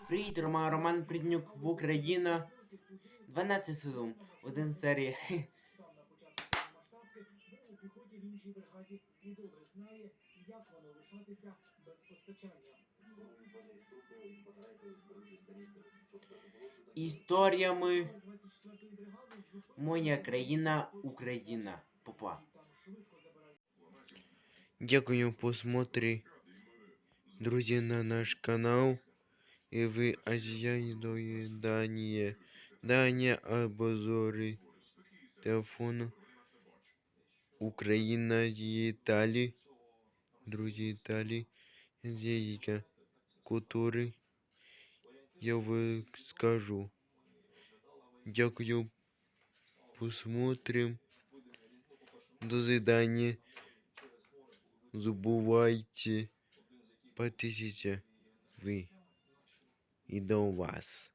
Привіт, Роман Приднюк в Україна. 12 сезон, 1 серія. Історіями Моя країна Україна. Попа. Дякую просмотре, друзья, на наш канал. И вы ожидаете Дания обзоры телефона Украина и Италии. Друзья, Италии, языка, который я вам скажу. Дякую, посмотрим. До свидания. Забывайте подписываться вы и до вас.